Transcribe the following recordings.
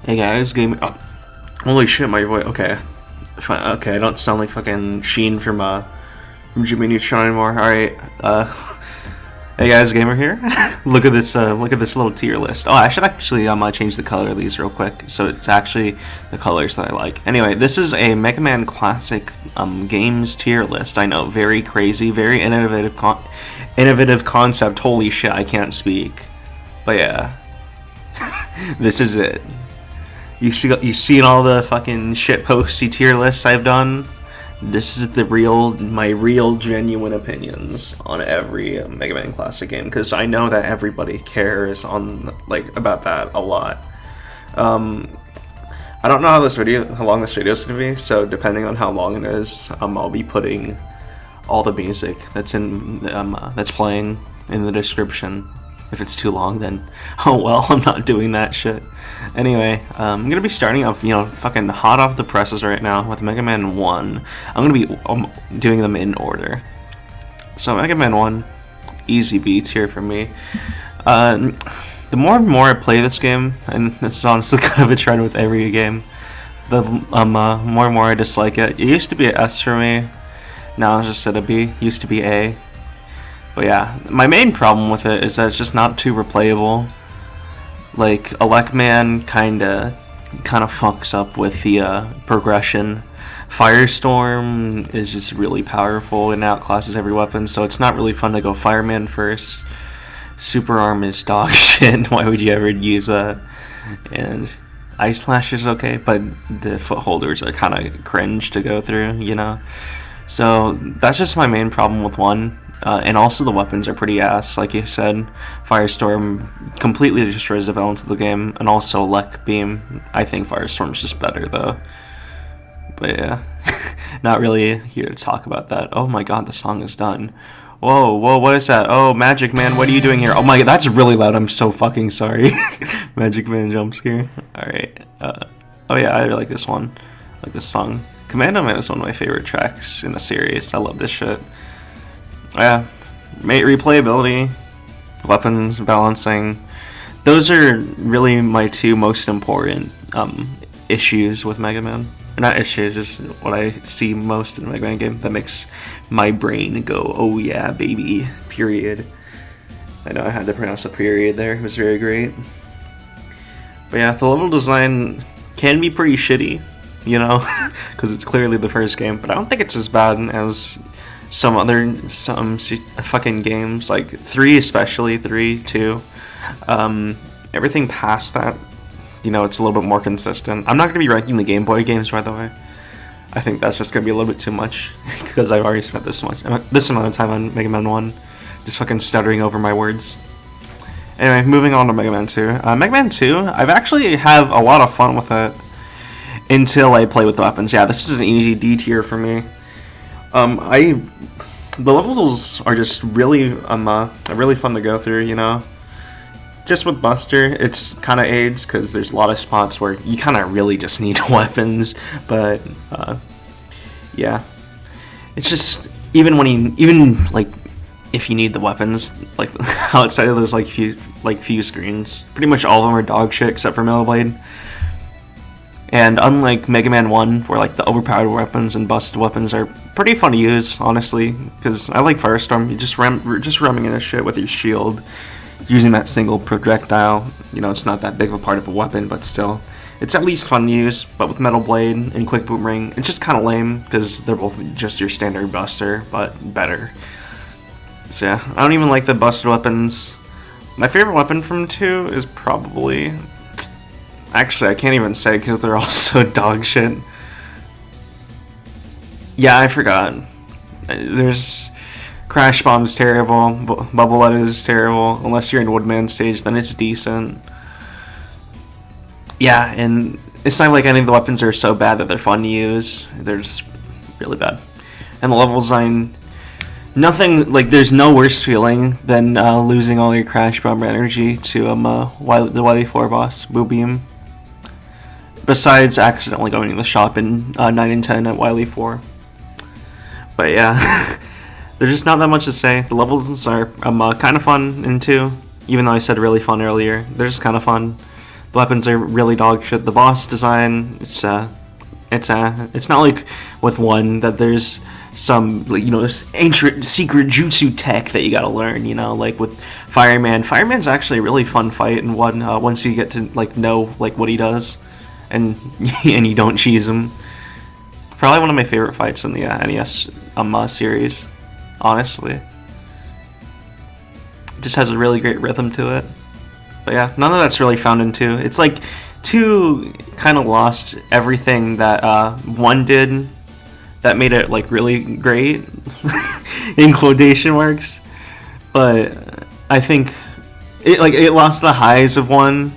Hey guys, game. Oh, holy shit, my voice. Okay, fine. Okay, I don't sound like fucking Sheen from Jimmy Neutron anymore. All right. Hey guys, gamer here. Look at this. Look at this little tier list. Oh, I should actually change the color of these real quick, so it's actually the colors that I like. Anyway, this is a Mega Man Classic games tier list. I know, very crazy, very innovative concept. Holy shit, I can't speak. But yeah, this is it. You seen all the fucking shit posty tier lists I've done? This is my real genuine opinions on every Mega Man Classic game, because I know that everybody cares about that a lot. I don't know how long this video is gonna be, so depending on how long it is, I'll be putting all the music that's playing in the description. If it's too long, then oh well, I'm not doing that shit. Anyway, I'm gonna be starting off, fucking hot off the presses right now with Mega Man 1. I'm gonna be doing them in order. So Mega Man 1, easy beats here for me. The more and more I play this game, and this is honestly kind of a trend with every game, the more and more I dislike it. It used to be an S for me, now it's just at a B. Used to be A. But yeah, my main problem with it is that it's just not too replayable. Like, Elecman kinda fucks up with the progression. Firestorm is just really powerful and outclasses every weapon, so it's not really fun to go Fireman first. Super Arm is dog shit, why would you ever use that? And Ice Slash is okay, but the footholders are kinda cringe to go through, So that's just my main problem with 1. And also the weapons are pretty ass, like you said. Firestorm completely destroys the balance of the game, and also Elec Beam. I think Firestorm's just better though. But yeah, not really here to talk about that. Oh my god, the song is done. Whoa, what is that? Oh, Magic Man, what are you doing here? Oh my god, that's really loud, I'm so fucking sorry. Magic Man jump scare. Alright, oh yeah, I like this one. I like this song. Commando Man is one of my favorite tracks in the series. I love this shit. Yeah, replayability, weapons, balancing. Those are really my two most important issues with Mega Man. Or not issues, just what I see most in a Mega Man game that makes my brain go, oh yeah, baby, period. I know I had to pronounce the period there, it was very great. But yeah, the level design can be pretty shitty, because it's clearly the first game, but I don't think it's as bad as some fucking games, like 3 especially, 3, 2. Everything past that, it's a little bit more consistent. I'm not going to be ranking the Game Boy games, by the way. I think that's just going to be a little bit too much, because I've already spent this amount of time on Mega Man 1, just fucking stuttering over my words. Anyway, moving on to Mega Man 2. Mega Man 2, I've actually have a lot of fun with it, until I play with the weapons. Yeah, this is an easy D tier for me. The levels are just really really fun to go through, Just with Buster, it's kind of aids because there's a lot of spots where you kind of really just need weapons, but yeah, it's just if you need the weapons, like outside of those few screens, pretty much all of them are dog shit except for Metal Blade. And unlike Mega Man 1, where the overpowered weapons and busted weapons are pretty fun to use, honestly, because I like Firestorm. You just ramming in a shit with your shield, using that single projectile. It's not that big of a part of a weapon, but still, it's at least fun to use. But with Metal Blade and Quick Boomerang, it's just kind of lame because they're both just your standard Buster, but better. So yeah, I don't even like the busted weapons. My favorite weapon from 2 is probably... Actually, I can't even say because they're all so dog shit. Yeah, I forgot. There's Crash Bomb's terrible. Bubblette is terrible. Unless you're in Woodman stage, then it's decent. Yeah, and it's not like any of the weapons are so bad that they're fun to use. They're just really bad. And the level design, nothing there's no worse feeling than losing all your Crash Bomb energy to the Wily 4 boss, Boo Beam. Besides accidentally going to the shop in 9 and 10 at Wily 4. But yeah, there's just not that much to say. The levels are kind of fun in 2, even though I said really fun earlier. They're just kind of fun. The weapons are really dog shit. The boss design, it's not like with 1 that there's some, this ancient secret jutsu tech that you gotta learn, like with Fireman. Fireman's actually a really fun fight in 1, once you get to, know, what he does, and and you don't cheese him. Probably one of my favorite fights in the NES series, honestly. It just has a really great rhythm to it. But yeah, none of that's really found in 2. It's like 2 kind of lost everything that 1 did that made it really great in quotation marks. But I think it lost the highs of 1,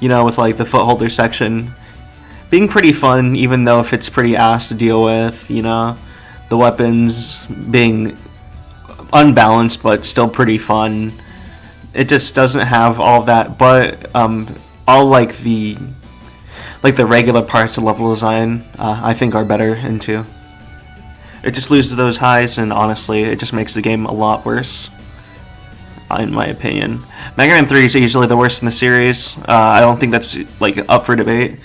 with the footholder section being pretty fun, even though if it's pretty ass to deal with, the weapons being unbalanced but still pretty fun. It just doesn't have all that, but all the regular parts of level design, I think are better in 2. It just loses those highs, and honestly, it just makes the game a lot worse, in my opinion. Mega Man 3 is easily the worst in the series. I don't think that's up for debate.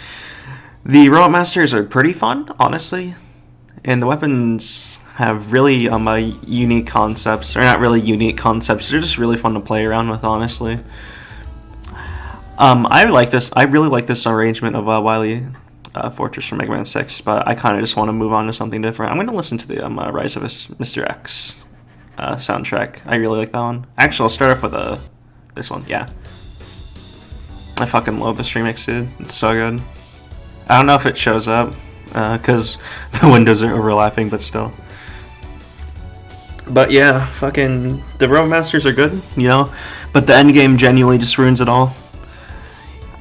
The Robot Masters are pretty fun, honestly, and the weapons have really unique concepts, or not really unique concepts. They're just really fun to play around with, honestly. I really like this arrangement of Wily Fortress from Mega Man 6, but I kind of just want to move on to something different. I'm going to listen to the Rise of Mr. X soundtrack. I really like that one. Actually, I'll start off with this one. Yeah, I fucking love this remix, dude. It's so good. I don't know if it shows up because the windows are overlapping, but still. But yeah, fucking the Robot Masters are good, but the end game genuinely just ruins it all.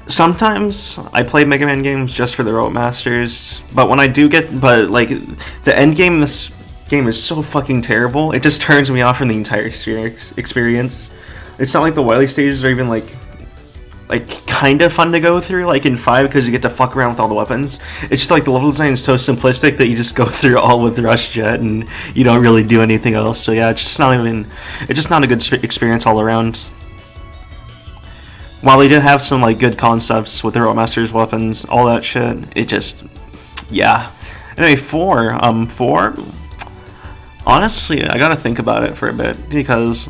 Sometimes I play Mega Man games just for the Robot Masters, but when I do the end game in this game is so fucking terrible, it just turns me off from the entire experience. It's not like the Wily stages are even kind of fun to go through, in 5, because you get to fuck around with all the weapons. It's just the level design is so simplistic that you just go through all with Rush Jet and you don't really do anything else. So yeah, it's just not a good experience all around. While they did have some good concepts with the Robot Masters weapons, all that shit, it just, yeah. Anyway, 4, honestly, I gotta think about it for a bit, because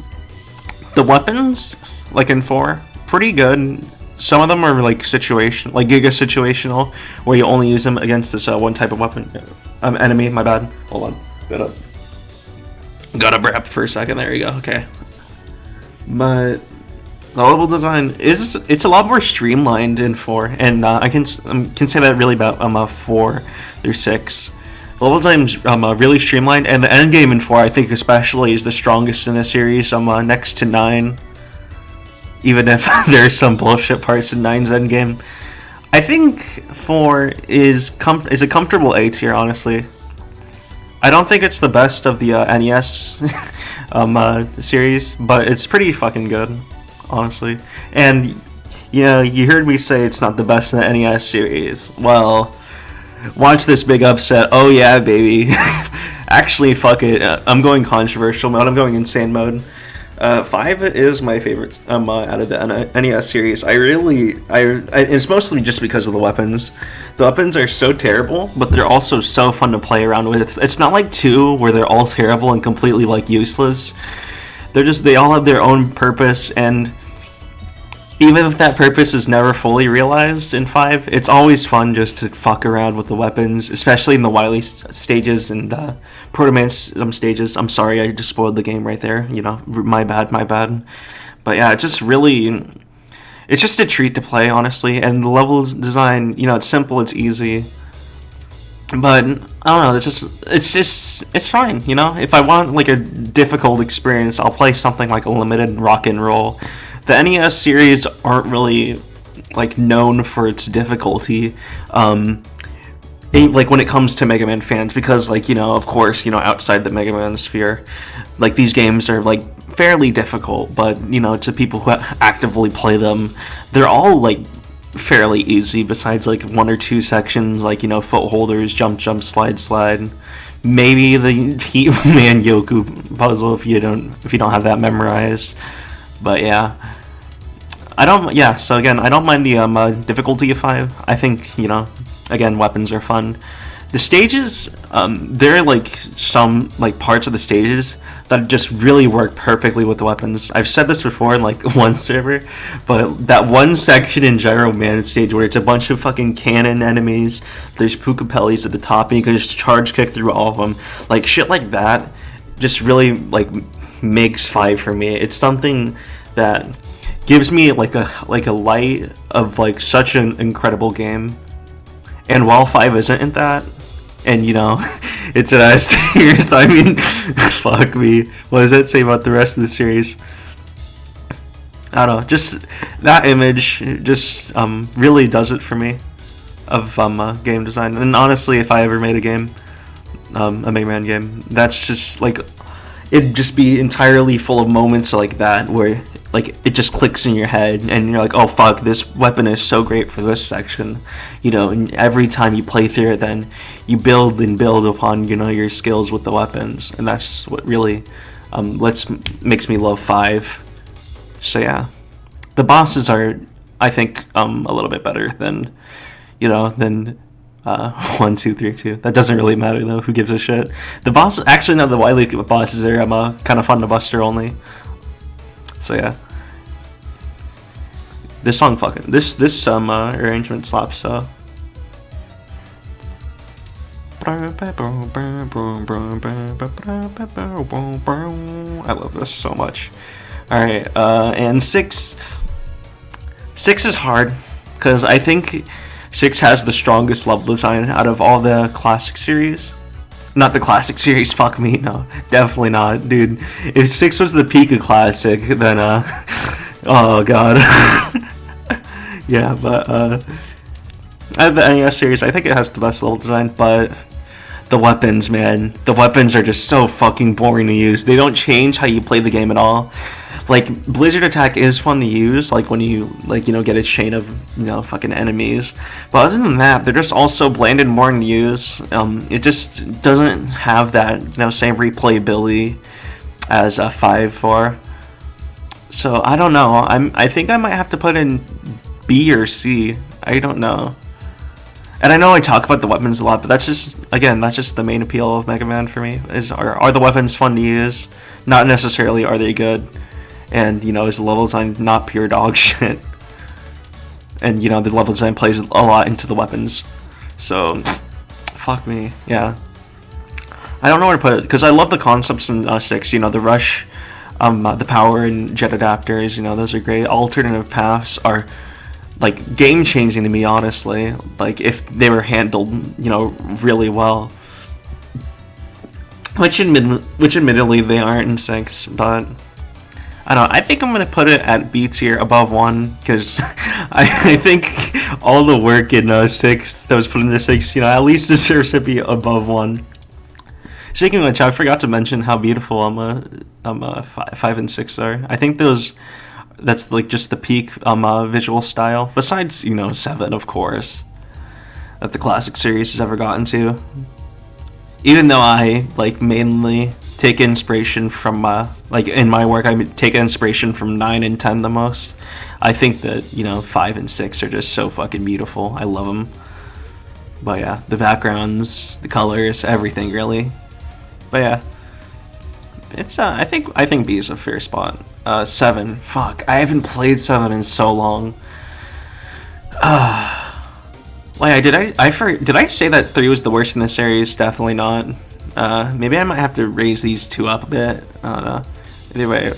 the weapons, in 4, pretty good. Some of them are Giga situational, where you only use them against this one type of weapon enemy. My bad. Hold on. Gotta prep for a second. There you go. Okay. But the level design it's a lot more streamlined in 4, and I can say that really about 4 through 6. The level design's really streamlined, and the end game in 4, I think especially, is the strongest in the series. Next to 9. Even if there's some bullshit parts in 9's endgame. I think 4 is a comfortable A tier, honestly. I don't think it's the best of the NES series, but it's pretty fucking good, honestly. And, you heard me say it's not the best in the NES series. Well, watch this big upset. Oh yeah, baby. Actually, fuck it. I'm going controversial mode. I'm going insane mode. 5 is my favorite out of the NES series. It's mostly just because of the weapons. The weapons are so terrible, but they're also so fun to play around with. It's not like 2, where they're all terrible and completely useless. They all have their own purpose, and even if that purpose is never fully realized in 5, it's always fun just to fuck around with the weapons, especially in the Wily stages and Proto Man stages. I'm sorry, I just spoiled the game right there. My bad. But yeah, it's just a treat to play, honestly. And the level design, it's simple, it's easy. But I don't know, it's fine. If I want a difficult experience, I'll play something like a limited rock and roll. The NES series aren't really known for its difficulty, when it comes to Mega Man fans, because of course, outside the Mega Man sphere, these games are fairly difficult, but to people who actively play them, they're all fairly easy, besides 1 or 2 sections, foot holders, jump, slide. Maybe the Heat Man Yoku puzzle if you don't have that memorized. But yeah, I don't. Yeah. So again, I don't mind the difficulty of 5. I think again, weapons are fun. The stages, there are like some like parts of the stages that just really work perfectly with the weapons. I've said this before in like one server, but that one section in Gyro Man stage where it's a bunch of fucking cannon enemies, there's Pukapellis at the top, and you can just charge kick through all of them. Like shit like that just really like makes 5 for me. It's something that gives me like a light of like such an incredible game. And while 5 isn't that, and it's an S tier, so I mean, fuck me. What does that say about the rest of the series? I don't know, just that image just really does it for me of game design. And honestly, if I ever made a game, a Mega Man game, that's just like, it'd just be entirely full of moments like that where like it just clicks in your head and you're like, oh fuck, this weapon is so great for this section, and every time you play through it, then you build and build upon your skills with the weapons, and that's what really makes me love 5. So yeah, the bosses are, I think, a little bit better than 1, 2, 3, 2. That doesn't really matter though. Who gives a shit? The boss, actually, no, the Wily bosses are kind of fun to buster only. So yeah, this song this arrangement slaps. So I love this so much. All right, and 6 is hard because I think 6 has the strongest level design out of all the classic series. Not the classic series, fuck me, no, definitely not, dude. If 6 was the peak of classic, then oh god. Yeah, but out of the NES series, I think it has the best level design, but the weapons, man, the weapons are just so fucking boring to use. They don't change how you play the game at all. Like, Blizzard Attack is fun to use, like when you get a chain of fucking enemies, but other than that, they're just also bland and boring to use. It just doesn't have that same replayability as 5-4. So I don't know. I think I might have to put in B or C. I don't know. And I know I talk about the weapons a lot, but that's just the main appeal of Mega Man for me. Are the weapons fun to use? Not necessarily are they good. And is the level design not pure dog shit? And the level design plays a lot into the weapons. So fuck me, yeah. I don't know where to put it because I love the concepts in 6. The rush, the power and jet adapters. Those are great. Alternative paths are like game changing to me, honestly. Like if they were handled, really well. Which admittedly they aren't in 6, but I don't know. I think I'm going to put it at B tier above 1 because I think all the work in 6 that was put into 6, at least deserves to be above 1. Speaking of which, I forgot to mention how beautiful 5 and 6 are. I think that's like just the peak visual style. Besides, 7, of course, that the classic series has ever gotten to. Even though I mainly take inspiration from in my work, I take inspiration from 9 and 10 the most. I think that 5 and 6 are just so fucking beautiful. I love them. But yeah, the backgrounds, the colors, everything really. But yeah, it's I think B is a fair spot. 7, fuck, I haven't played 7 in so long. Wait, did I say that 3 was the worst in the series? Definitely not. Maybe I might have to raise these 2 up a bit. I don't know. Either way,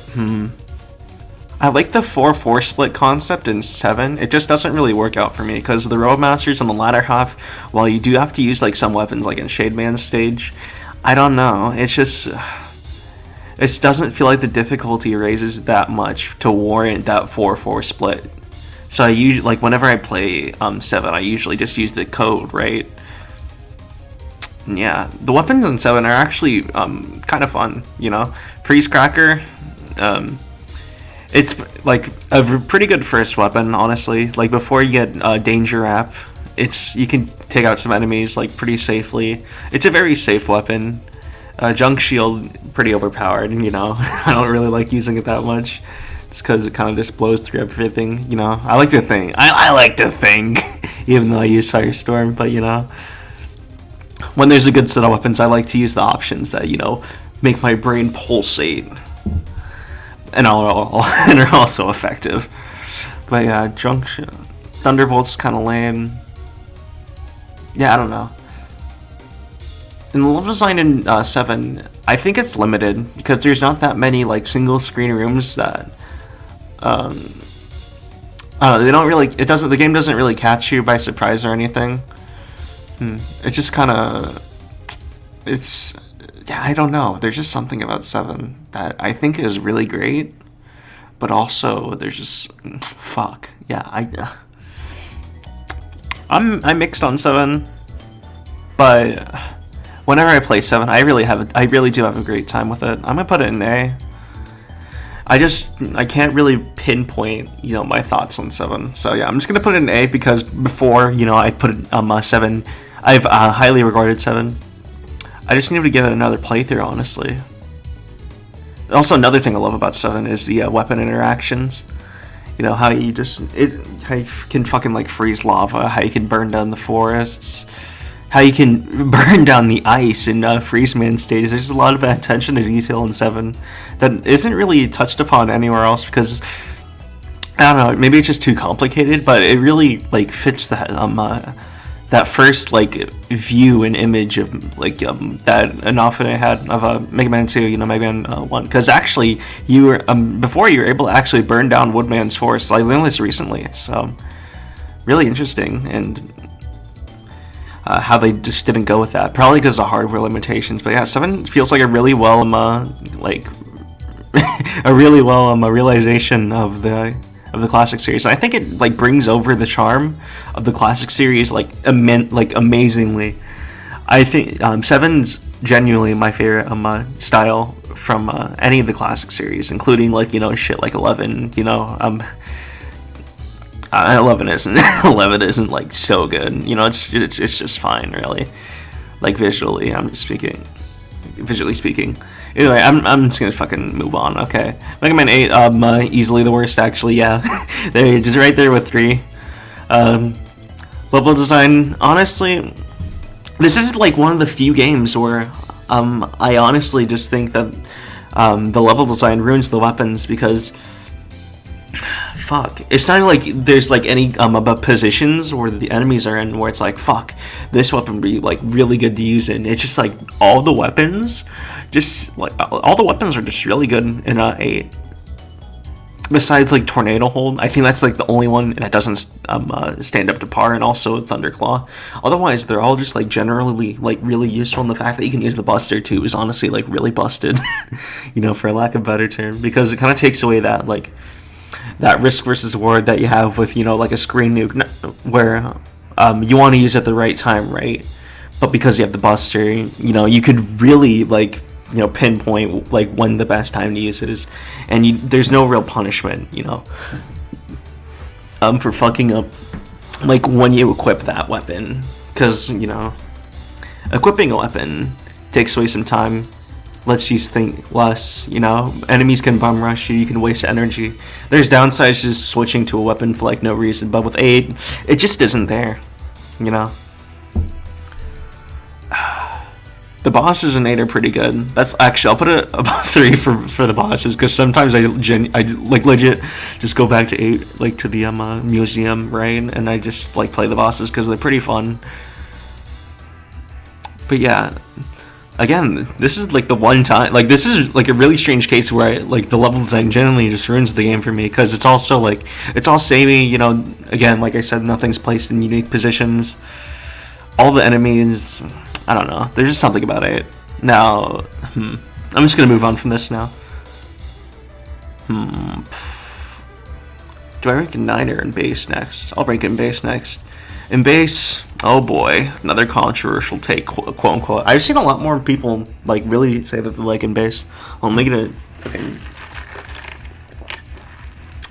I like the 4-4 split concept in 7. It just doesn't really work out for me because the Roadmasters on the latter half, while you do have to use some weapons like in Shade Man's stage, I don't know. It doesn't feel like the difficulty raises that much to warrant that 4-4 split. So I usually, whenever I play 7, I usually just use the code, right? And yeah, the weapons in 7 are actually kind of fun, Freeze Cracker, it's a pretty good first weapon, honestly. Before you get Danger Wrap, you can take out some enemies pretty safely. It's a very safe weapon. Junk Shield, pretty overpowered, I don't really like using it that much. It's because it kind of just blows through everything, you know. I like to think. I like to think, even though I use Firestorm, but you know, when there's a good set of weapons, I like to use the options that, you know, make my brain pulsate, and are also effective. But yeah, Junction Thunderbolt's kind of lame. Yeah, I don't know. In the level design in 7, I think it's limited because there's not that many like single screen rooms that I don't know, they don't really, the game doesn't really catch you by surprise or anything. It's just kind of, yeah, I don't know. There's just something about 7 that I think is really great, but also there's just, fuck. Yeah, I'm mixed on 7, but whenever I play 7, I really do have a great time with it. I'm gonna put it in A. I can't really pinpoint, you know, my thoughts on 7. So yeah, I'm just gonna put it in A because before, you know, I put it 7. I've highly regarded 7. I just need to give it another playthrough, honestly. Also, another thing I love about 7 is the weapon interactions. You know, how you can fucking like freeze lava, how you can burn down the forests, how you can burn down the ice in Freeze Man stages. There's a lot of attention to detail in 7 that isn't really touched upon anywhere else because, I don't know, maybe it's just too complicated, but it really like fits that first like view and image of like that Infinite had of Mega Man 2, you know, Mega Man 1, because actually you were before you were able to actually burn down Woodman's forest. I learned this recently. It's really interesting, and how they just didn't go with that, probably because of hardware limitations. But yeah, 7 feels like a really well a realization of the classic series. I think it like brings over the charm of the classic series like amazingly. I think 7's genuinely my favorite style from any of the classic series, including like, you know, shit like 11. You know, 11 isn't like so good. You know, it's just fine, really. Like visually speaking. Anyway, I'm just gonna fucking move on. Okay, Mega Man 8, easily the worst, actually. Yeah, they're just right there with 3. Level design, honestly, this is like one of the few games where I honestly just think that the level design ruins the weapons because, fuck, it's not like there's like any positions where the enemies are in where it's like, fuck, this weapon would be like really good to use in. It's just like all the weapons are just really good in 8. Besides like Tornado Hold, I think that's like the only one that doesn't stand up to par, and also Thunderclaw. Otherwise, they're all just like generally like really useful. And the fact that you can use the Buster too is honestly like really busted, you know, for lack of a better term, because it kind of takes away that like that risk versus reward that you have with, you know, like a screen nuke where you want to use it at the right time, right? But because you have the Buster, you know, you could really like, you know, pinpoint like when the best time to use it is, and there's no real punishment, you know, for fucking up like when you equip that weapon, because, you know, equipping a weapon takes away some time, lets you think less, you know, enemies can bum rush you, you can waste energy. There's downsides just switching to a weapon for like no reason, but with 8, it just isn't there, you know. The bosses in 8 are pretty good. That's actually, I'll put it above 3 for the bosses, because sometimes I like legit just go back to 8, like to the museum, right, and I just like play the bosses because they're pretty fun. But yeah, again, this is like the one time, like this is like a really strange case where like the level design generally just ruins the game for me, because it's also like, it's all samey, you know. Again, like I said, nothing's placed in unique positions. All the enemies, I don't know, there's just something about it. Now, I'm just gonna move on from this now. Do I rank in 9 or in base next? I'll rank in base next. In base, oh boy, another controversial take, quote unquote. I've seen a lot more people like really say that they like in base. Well, I'm making a fucking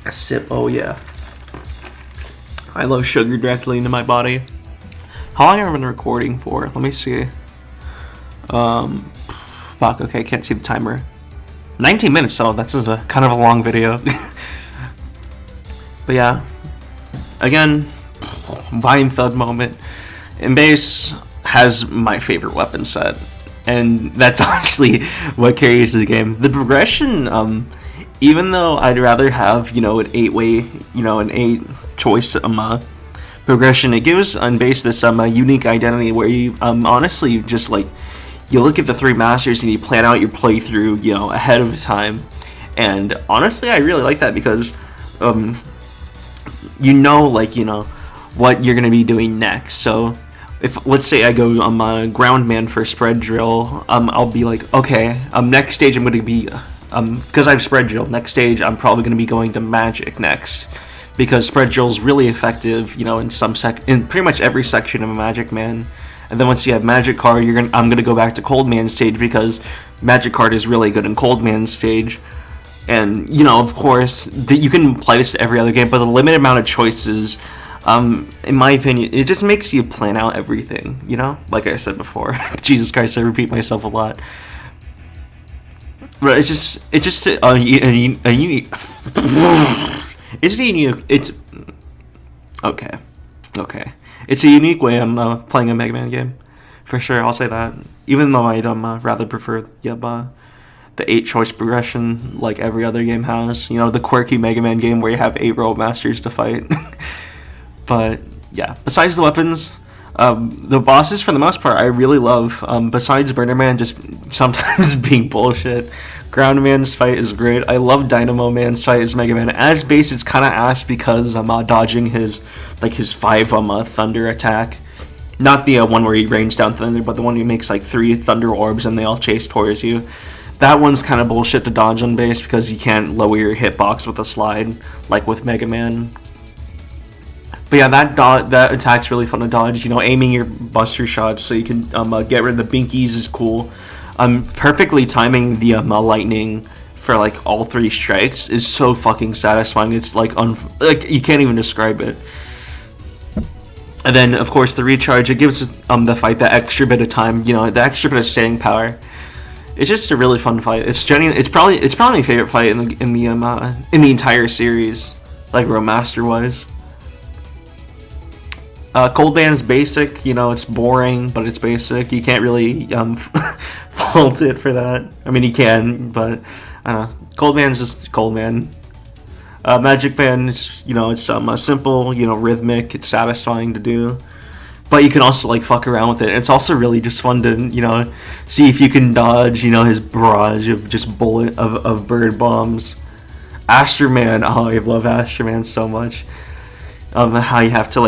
a sip. Oh yeah, I love sugar directly into my body. How long have I been recording for? Let me see. Fuck, okay, can't see the timer. 19 minutes, so that's just a kind of a long video. But yeah, again, Vine Thud moment. And base has my favorite weapon set, and that's honestly what carries the game. The progression, even though I'd rather have an 8-way, an 8-choice progression, it gives on base this a unique identity where you honestly just like you look at the 3 masters and you plan out your playthrough ahead of time. And honestly, I really like that because what you're gonna be doing next. So if let's say I go a ground man for spread drill, I'll be like, okay, next stage I'm gonna be because I've spread drill. Next stage I'm probably gonna be going to magic next, because spread drill is really effective, in pretty much every section of a magic man. And then once you have magic card, I'm gonna go back to cold man stage because magic card is really good in cold man stage. And of course, you can apply this to every other game, but the limited amount of choices, in my opinion, it just makes you plan out everything. Like I said before, Jesus Christ, I repeat myself a lot. But it's a unique way I'm playing a Mega Man game, for sure. I'll say that. Even though I'd rather prefer the 8-choice progression like every other game has. The quirky Mega Man game where you have 8 Robo Masters to fight. But yeah, besides the weapons, the bosses for the most part I really love. Besides Burner Man just sometimes being bullshit, Ground Man's fight is great. I love Dynamo Man's fight as Mega Man. As base, it's kind of ass because I'm dodging his 5 thunder attack. Not the one where he rains down thunder, but the one he makes 3 thunder orbs and they all chase towards you. That one's kind of bullshit to dodge on base because you can't lower your hitbox with a slide like with Mega Man. But yeah, that attack's really fun to dodge. Aiming your buster shots so you can get rid of the binkies is cool. Perfectly timing the lightning for all 3 strikes is so fucking satisfying. It's you can't even describe it. And then of course the recharge, it gives the fight that extra bit of time. The extra bit of staying power. It's just a really fun fight. It's probably my favorite fight in the entire series, Romaster wise. Cold Band is basic. It's boring, but it's basic. You can't really fault it for that. I mean, you can, but Cold Band's just Cold Man. Magic Band is it's simple, rhythmic. It's satisfying to do. But you can also fuck around with it. It's also really just fun to see if you can dodge his barrage of just of bird bombs. Astro Man, oh, I love Astro Man so much. How you have to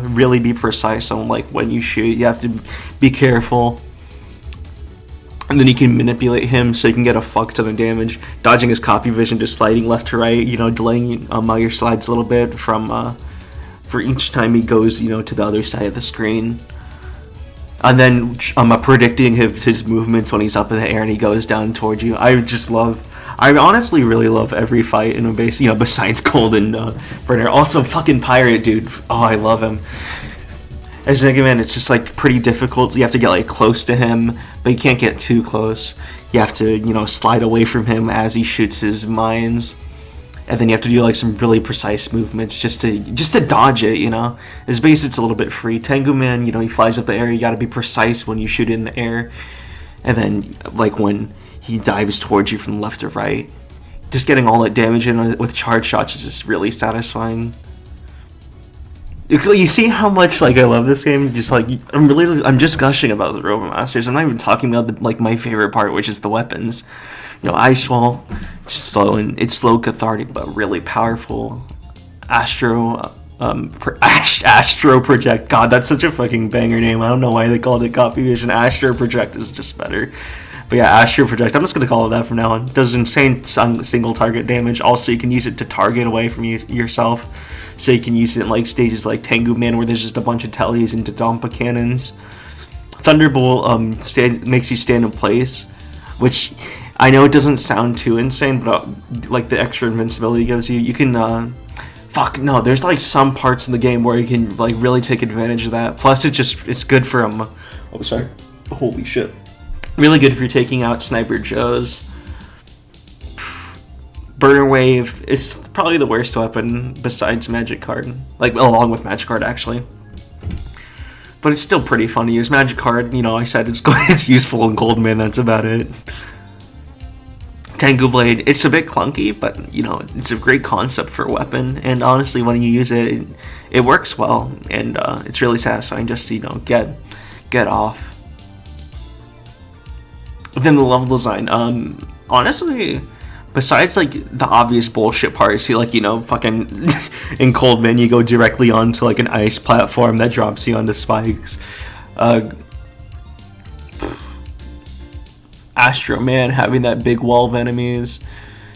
really be precise on when you shoot. You have to be careful, and then you can manipulate him so you can get a fuck ton of damage. Dodging his copy vision, just sliding left to right. Delaying your slides a little bit from. For each time he goes, to the other side of the screen. And then predicting his movements when he's up in the air and he goes down towards you. I honestly really love every fight in a base, besides Cold and Burner. Also, fucking Pirate, dude. Oh, I love him. As Mega Man, it's just, pretty difficult. You have to get, close to him, but you can't get too close. You have to, slide away from him as he shoots his mines. And then you have to do some really precise movements just to dodge it, His base, it's a little bit free. Tengu Man, he flies up the air. You gotta be precise when you shoot in the air. And then when he dives towards you from left to right, just getting all that damage in with charge shots is just really satisfying. You see how much I love this game. Just I'm just gushing about the Robo Masters. I'm not even talking about my favorite part, which is the weapons. Ice Wall, it's slow, cathartic, but really powerful. Astro Project. God, that's such a fucking banger name. I don't know why they called it Copy Vision. Astro Project is just better. But yeah, Astro Project. I'm just gonna call it that from now on. Does insane single target damage. Also, you can use it to target away from yourself. So you can use it in stages like Tengu Man, where there's just a bunch of tellies and Dodonpa cannons. Thunderbolt makes you stand in place, which I know it doesn't sound too insane, but the extra invincibility gives you can there's some parts in the game where you can really take advantage of that. Plus it's good for holy shit, really good if you're taking out Sniper Joes. Burner Wave is probably the worst weapon besides Magic Card, like along with Magic Card actually. But it's still pretty fun to use. Magic Card, you know, I said it's useful in Goldman. That's about it. Tengu Blade, it's a bit clunky, but you know, it's a great concept for a weapon. And honestly, when you use it, it works well, and it's really satisfying just to, you know, get off. Then the level design, honestly, besides like the obvious bullshit parts, you like, you know, fucking in Coldman you go directly onto like an ice platform that drops you onto spikes. Astro Man having that big wall of enemies,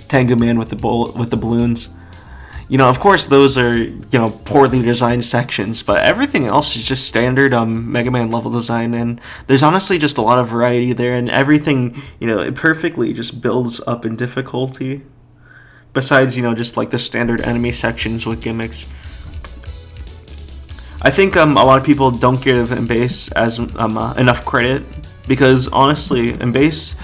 Tengu Man with the balloons. You know, of course, those are, you know, poorly designed sections, but everything else is just standard Mega Man level design, and there's honestly just a lot of variety there, and everything, you know, it perfectly just builds up in difficulty. Besides, you know, just like the standard enemy sections with gimmicks. I think a lot of people don't give Embase as enough credit, because honestly, Embase,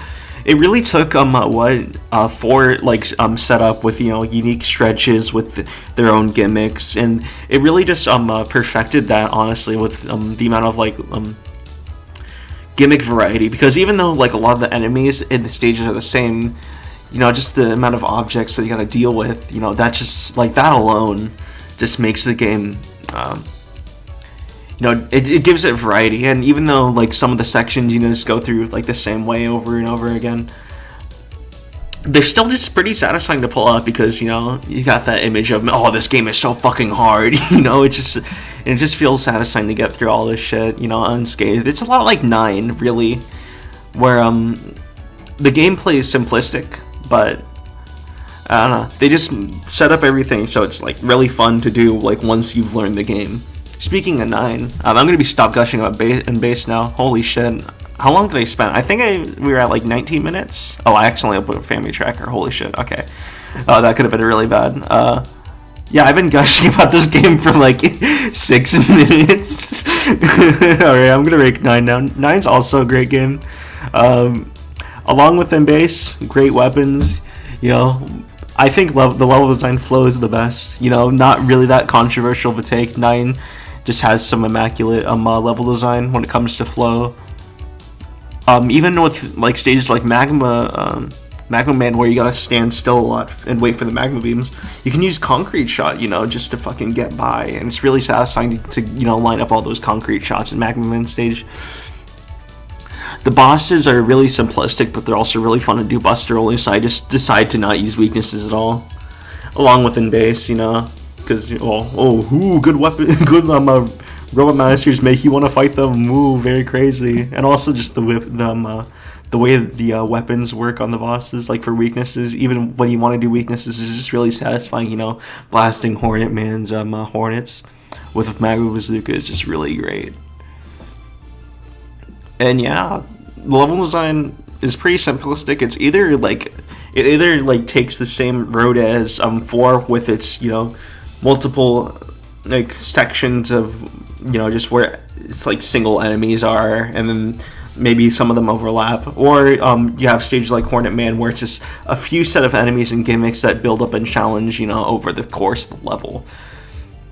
it really took for like set up with, you know, unique stretches with their own gimmicks, and it really just perfected that, honestly, with the amount of like gimmick variety. Because even though like a lot of the enemies in the stages are the same, you know, just the amount of objects that you got to deal with, you know, that just like that alone just makes the game. You know, it gives it variety, and even though like some of the sections, you know, just go through like the same way over and over again, they're still just pretty satisfying to pull up, because, you know, you got that image of, oh, this game is so fucking hard, you know, it just feels satisfying to get through all this shit, you know, unscathed. It's a lot like 9, really, where the gameplay is simplistic, but I don't know, they just set up everything so it's like really fun to do like once you've learned the game. Speaking of 9, I'm going to be stop gushing about base now. Holy shit. How long did I spend? I think we were at like 19 minutes. Oh, I accidentally put a family tracker. Holy shit. Okay. Oh, that could have been really bad. Yeah, I've been gushing about this game for like 6 minutes. Alright, I'm going to rank 9 now. 9's also a great game. Along with Embase, great weapons, you know. I think the level design flows the best. You know, not really that controversial of a take. 9 just has some immaculate level design when it comes to flow. Even with like stages like Magma Man, where you gotta stand still a lot and wait for the magma beams, you can use Concrete Shot, you know, just to fucking get by, and it's really satisfying to you know, line up all those concrete shots in Magma Man stage. The bosses are really simplistic, but they're also really fun to do buster only, so I just decide to not use weaknesses at all. Along with Embase, you know, because, good weapon, good robot masters make you want to fight them, move very crazy, and also just the way the weapons work on the bosses, like for weaknesses, even when you want to do weaknesses, is just really satisfying, you know, blasting Hornet Man's hornets with Magma Bazooka is just really great. And yeah, the level design is pretty simplistic. It either takes the same road as 4 with its, you know, multiple like sections of, you know, just where it's like single enemies are, and then maybe some of them overlap, or you have stages like Hornet Man where it's just a few set of enemies and gimmicks that build up and challenge, you know, over the course of the level.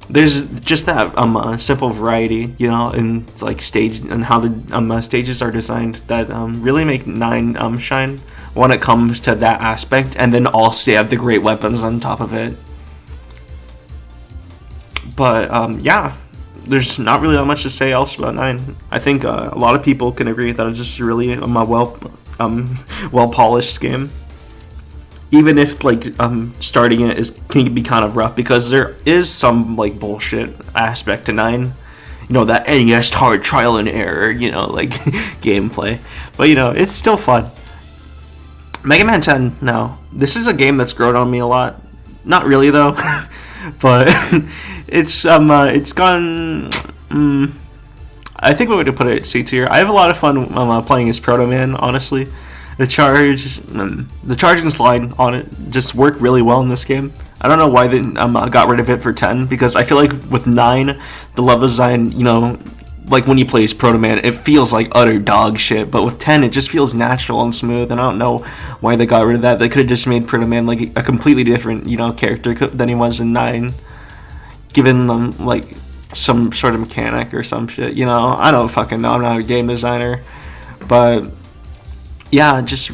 There's just that simple variety, you know, in like stage and how the stages are designed that really make 9 shine when it comes to that aspect, and then also have the great weapons on top of it. But yeah, there's not really that much to say else about 9. I think a lot of people can agree that it's just really a well polished game. Even if like starting it can be kind of rough, because there is some like bullshit aspect to 9, you know, that NES hard trial and error, you know, like gameplay. But you know, it's still fun. Mega Man 10 now. This is a game that's grown on me a lot. Not really though, but it's gone. I think we're going to put it at C tier. I have a lot of fun playing as Proto Man, honestly. The charge and slide on it just work really well in this game. I don't know why they got rid of it for 10, because I feel like with 9, the level design, you know, like when you play as Proto Man, it feels like utter dog shit. But with 10, it just feels natural and smooth. And I don't know why they got rid of that. They could have just made Proto Man like a completely different, character than he was in 9, given them like some sort of mechanic or some shit. I don't fucking know. I'm not a game designer, but yeah, just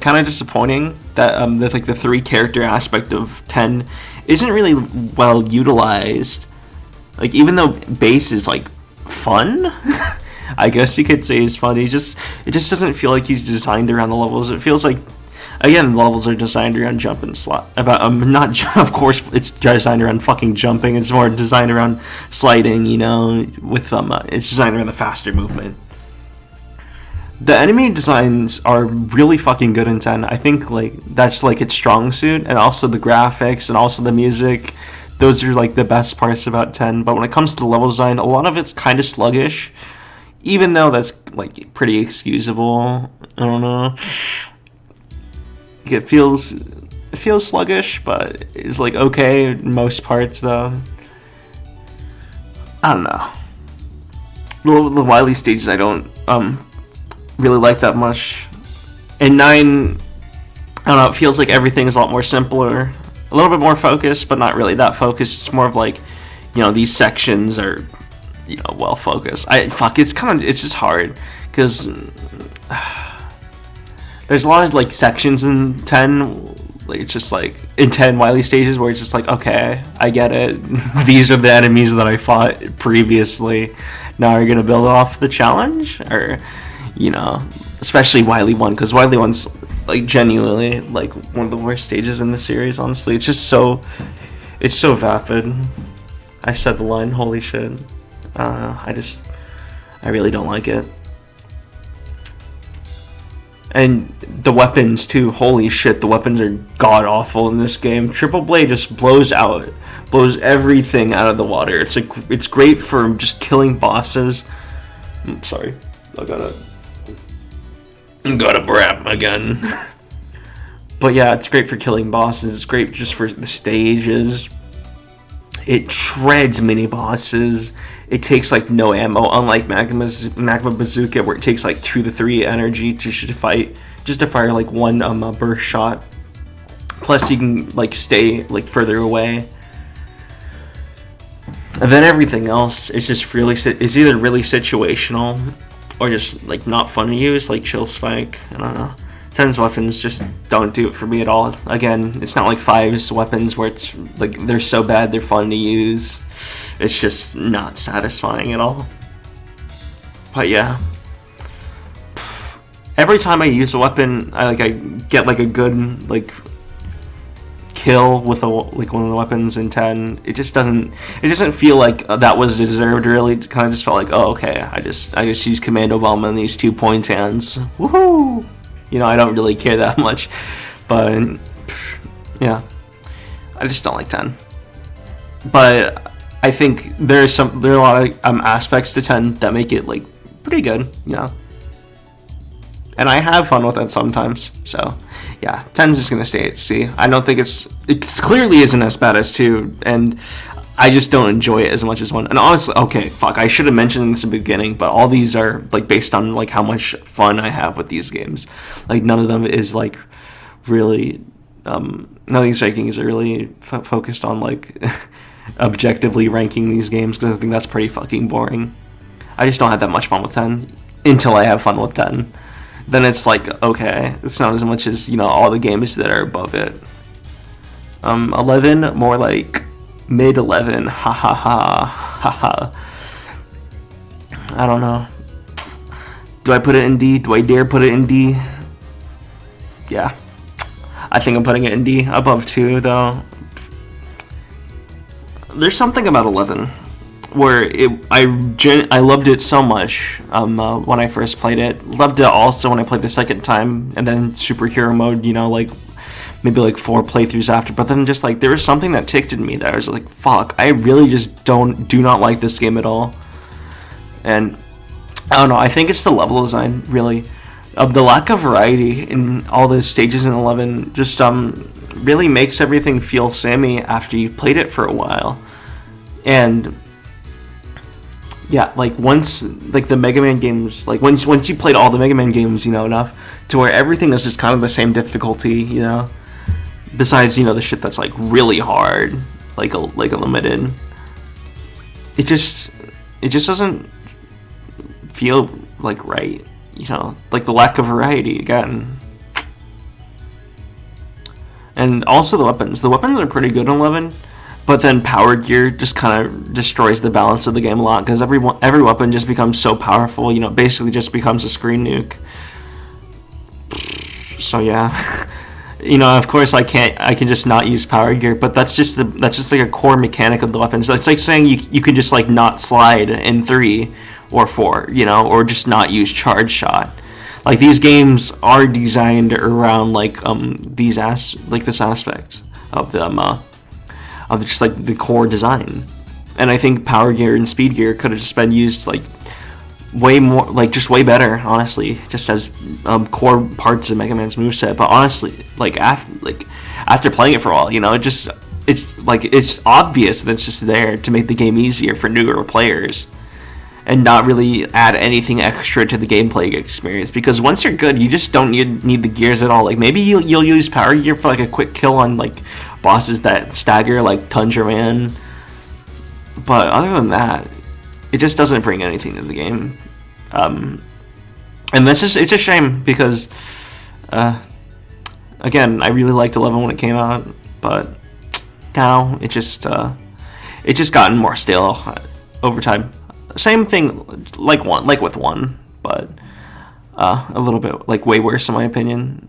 kind of disappointing that the 3 character aspect of 10 isn't really well utilized. Like, even though base is like fun, I guess you could say is fun. It just doesn't feel like he's designed around the levels. It feels like, again, the levels are designed around jump and slide. Not of course it's designed around fucking jumping. It's more designed around sliding. With it's designed around the faster movement. The enemy designs are really fucking good in 10. I think like that's like its strong suit, and also the graphics and also the music. Those are like the best parts about 10. But when it comes to the level design, a lot of it's kind of sluggish, even though that's like pretty excusable. I don't know. It feels sluggish, but it's like okay in most parts though. I don't know. The Wily stages I don't really like that much. In 9, I don't know, it feels like everything is a lot more simpler. A little bit more focused, but not really that focused. It's more of like, these sections are, well focused. It's just hard, because there's a lot of like sections in 10, like it's just like, in 10 Wily stages where it's just like, okay, I get it. These are the enemies that I fought previously. Now are you going to build off the challenge? Or, especially Wily 1, because Wily 1's like genuinely like one of the worst stages in the series. Honestly, it's so vapid. I said the line, holy shit. I really don't like it. And the weapons too, holy shit, the weapons are god awful in this game. Triple Blade just blows everything out of the water. It's great for just killing bosses. I'm sorry, I gotta brap again. But yeah, it's great for killing bosses. It's great just for the stages. It shreds mini bosses. It takes like no ammo, unlike Magma Bazooka, where it takes like 2 to 3 energy to fire like one burst shot. Plus you can like stay like further away. And then everything else is just it's either really situational or just like not fun to use, like Chill Spike. I don't know. 10's weapons just don't do it for me at all. Again, it's not like 5's weapons where it's like they're so bad they're fun to use. It's just not satisfying at all. But yeah, every time I use a weapon, I get like a good like kill with one of the weapons in 10. It doesn't feel like that was deserved. Really, it kind of just felt like, oh okay, I just used Commando Bomb on these 2 point hands. Woohoo! I don't really care that much, but yeah, I just don't like 10. But I think there are a lot of aspects to 10 that make it like pretty good, and I have fun with it sometimes. So yeah, 10's just gonna stay at C. I don't think it clearly isn't as bad as 2, and I just don't enjoy it as much as 1. And honestly, okay, fuck, I should have mentioned this at the beginning, but all these are like based on like how much fun I have with these games. Like none of them is like really none of these rankings are really focused on like objectively ranking these games, because I think that's pretty fucking boring. I just don't have that much fun with 10 until I have fun with 10. Then it's like, okay, it's not as much as all the games that are above it. 11, more like mid 11. Ha ha ha ha ha. I don't know. Do I put it in D? Do I dare put it in D? Yeah, I think I'm putting it in D. Above 2 though. There's something about 11 where I loved it so much when I first played it. Loved it also when I played the second time, and then superhero mode, like maybe like 4 playthroughs after. But then just like there was something that ticked in me that I was like, fuck, I really just do not like this game at all. And I don't know, I think it's the level design, really. The lack of variety in all the stages in 11 just really makes everything feel samey after you've played it for a while. And yeah, like once like the Mega Man games, like once you played all the Mega Man games, enough to where everything is just kind of the same difficulty. Besides, the shit that's like really hard, like a limited. It just doesn't feel like right, like the lack of variety again. And also the weapons. The weapons are pretty good in 11, but then Power Gear just kind of destroys the balance of the game a lot because every weapon just becomes so powerful. Basically just becomes a screen nuke. So yeah, of course I can just not use Power Gear, but that's just like a core mechanic of the weapons. It's like saying you can just like not slide in 3 or 4, or just not use Charge Shot. Like these games are designed around like this aspect of them of just like the core design, and I think Power Gear and Speed Gear could have just been used like way more, like just way better, honestly, just as core parts of Mega Man's moveset. But honestly, like after playing it for a while, it's obvious that it's just there to make the game easier for newer players. And not really add anything extra to the gameplay experience, because once you're good, you just don't need the gears at all. Like maybe you'll use Power Gear for like a quick kill on like bosses that stagger, like Tundra Man, but other than that, it just doesn't bring anything to the game. And it's a shame because again, I really liked 11 when it came out, but now it just gotten more stale over time. Same thing like with 1, but a little bit like way worse in my opinion.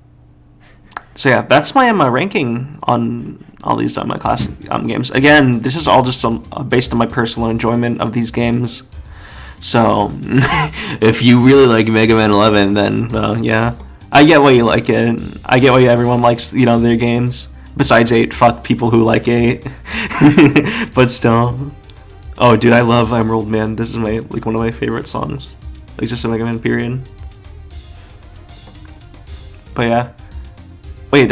So yeah, that's my ranking on all these my classic games. Again, this is all just based on my personal enjoyment of these games. So if you really like Mega Man 11, then yeah, I get why you like it. I get why everyone likes their games. Besides 8, fuck people who like 8. But still. Oh, dude, I love Emerald, man. This is one of my favorite songs, like just a Mega Man period. But yeah, wait,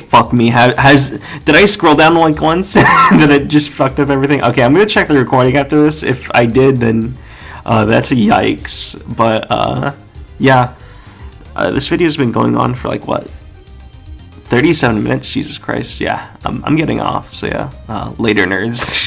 fuck me. Did I scroll down like once and then it just fucked up everything? Okay, I'm gonna check the recording after this. If I did, then that's a yikes. But yeah, this video's been going on for like what? 37 minutes, Jesus Christ. Yeah, I'm getting off. So yeah, later, nerds.